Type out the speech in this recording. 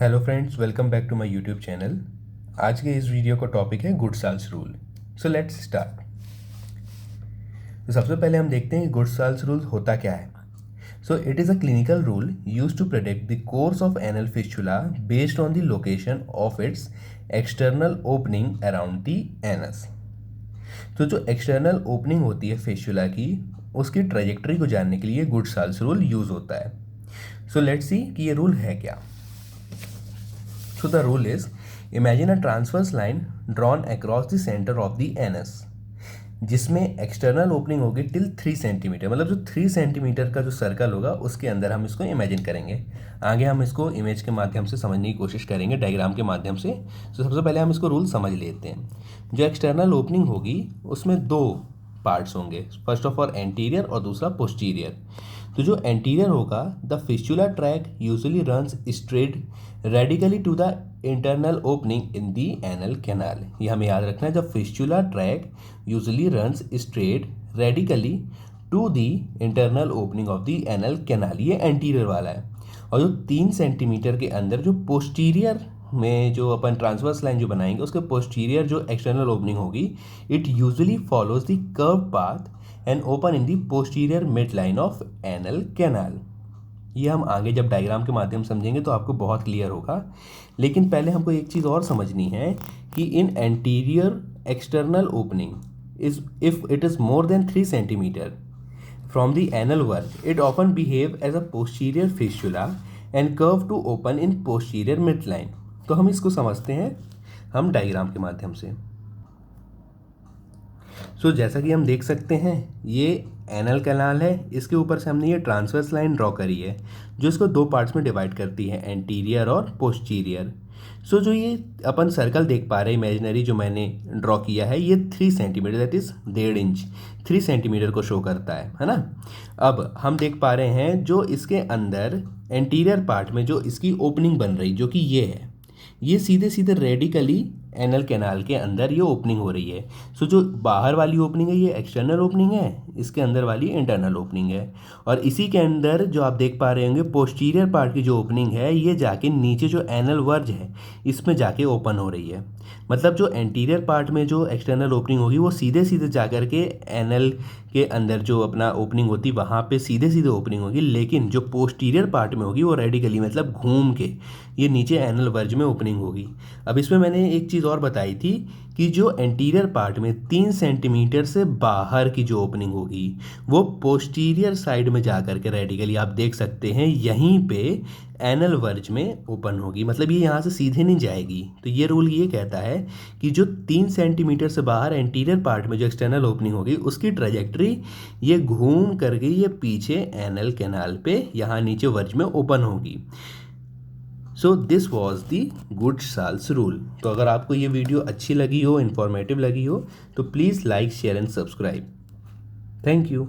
Hello friends, welcome back to my YouTube channel. आज के इस वीडियो का टॉपिक है Goodsall's rule. So let's start. तो सबसे पहले हम देखते हैं कि गुडसाल्स रूल होता क्या है। So it is a clinical rule use to predict the course of anal fistula based on the location of its external opening around the anus. तो जो एक्सटर्नल ओपनिंग होती है फिस्टुला की, उसकी ट्रेजेक्टरी को जानने के लिए गुडसाल्स रूल यूज होता है। सो लेट्स सी कि ये रूल है क्या। So the rule is, imagine a transverse line drawn across the center of the anus, जिसमें एक्सटर्नल ओपनिंग होगी टिल 3 सेंटीमीटर। मतलब जो 3 सेंटीमीटर का जो सर्कल होगा उसके अंदर हम इसको इमेजिन करेंगे। आगे हम इसको इमेज के माध्यम से समझने की कोशिश करेंगे, डायग्राम के माध्यम से। तो सबसे पहले हम इसको रूल समझ लेते हैं। जो एक्सटर्नल ओपनिंग होगी उसमें दो पार्ट्स होंगे, फर्स्ट ऑफ ऑल एंटीरियर और दूसरा पोस्टीरियर। तो जो एंटीरियर होगा, the fistula track usually runs straight radically to the internal opening in the anal canal. ये हमें याद रखना है, जब fistula track usually runs straight radically to the internal opening of the anal canal, ये एंटीरियर वाला है। और जो 3 सेंटीमीटर के अंदर जो पोस्टीरियर में जो अपन ट्रांसवर्स लाइन जो बनाएंगे, उसके पोस्टीरियर जो एक्सटर्नल ओपनिंग होगी, it usually follows the curve path and open in the posterior mid line of anal canal. ये हम आगे जब डायग्राम के माध्यम समझेंगे तो आपको बहुत क्लियर होगा। लेकिन पहले हमको एक चीज़ और समझनी है कि in anterior external opening is if it is more than 3 centimeter from the anal wall, it often behave as a posterior fistula and curve to open in posterior midline। तो हम इसको समझते हैं हम डायग्राम के माध्यम से। जैसा कि हम देख सकते हैं, ये एनल कैनाल है, इसके ऊपर से हमने ये ट्रांसवर्स लाइन ड्रॉ करी है जो इसको दो पार्ट्स में डिवाइड करती है, एंटीरियर और पोस्टीरियर। जो ये अपन सर्कल देख पा रहे हैं इमेजिनरी, जो मैंने ड्रॉ किया है, ये 3 centimetre, that is 1.5 inch, 3 centimetre को शो करता है ना। अब हम देख पा रहे हैं जो इसके अंदर एंटीरियर पार्ट में जो इसकी ओपनिंग बन रही, जो कि ये है, ये सीधे सीधे रेडिकली एनल कैनाल के अंदर ये ओपनिंग हो रही है। जो बाहर वाली ओपनिंग है ये एक्सटर्नल ओपनिंग है, इसके अंदर वाली इंटरनल ओपनिंग है। और इसी के अंदर जो आप देख पा रहे होंगे पोस्टीरियर पार्ट की जो ओपनिंग है, ये जाके नीचे जो एनल वर्ज है इसमें जाके ओपन हो रही है। मतलब जो एंटीरियर पार्ट में जो एक्सटर्नल ओपनिंग होगी वो सीधे सीधे जाकर के एनल के अंदर जो अपना ओपनिंग होती वहाँ पे सीधे सीधे ओपनिंग होगी। लेकिन जो पोस्टीरियर पार्ट में होगी वो रेडिकली, मतलब घूम के ये नीचे एनल वर्ज में ओपनिंग होगी। अब इसमें मैंने एक चीज़ और बताई थी कि जो एंटीरियर पार्ट में 3 सेंटीमीटर से बाहर की जो ओपनिंग होगी वो पोस्टीरियर साइड में जाकर के रेडिकली, आप देख सकते हैं, यहीं पे एनल वर्ज में ओपन होगी। मतलब ये यहाँ से सीधे नहीं जाएगी। तो ये रूल ये कहता है कि जो 3 सेंटीमीटर से बाहर एंटीरियर पार्ट में जो एक्सटर्नल ओपनिंग होगी उसकी ट्रेजेक्ट्री ये घूम करके ये पीछे एनल कैनाल पे यहाँ नीचे वर्ज में ओपन होगी। So this was the Goodsall's rule. तो अगर आपको ये वीडियो अच्छी लगी हो, इन्फॉर्मेटिव लगी हो, तो please like, share and subscribe. Thank you.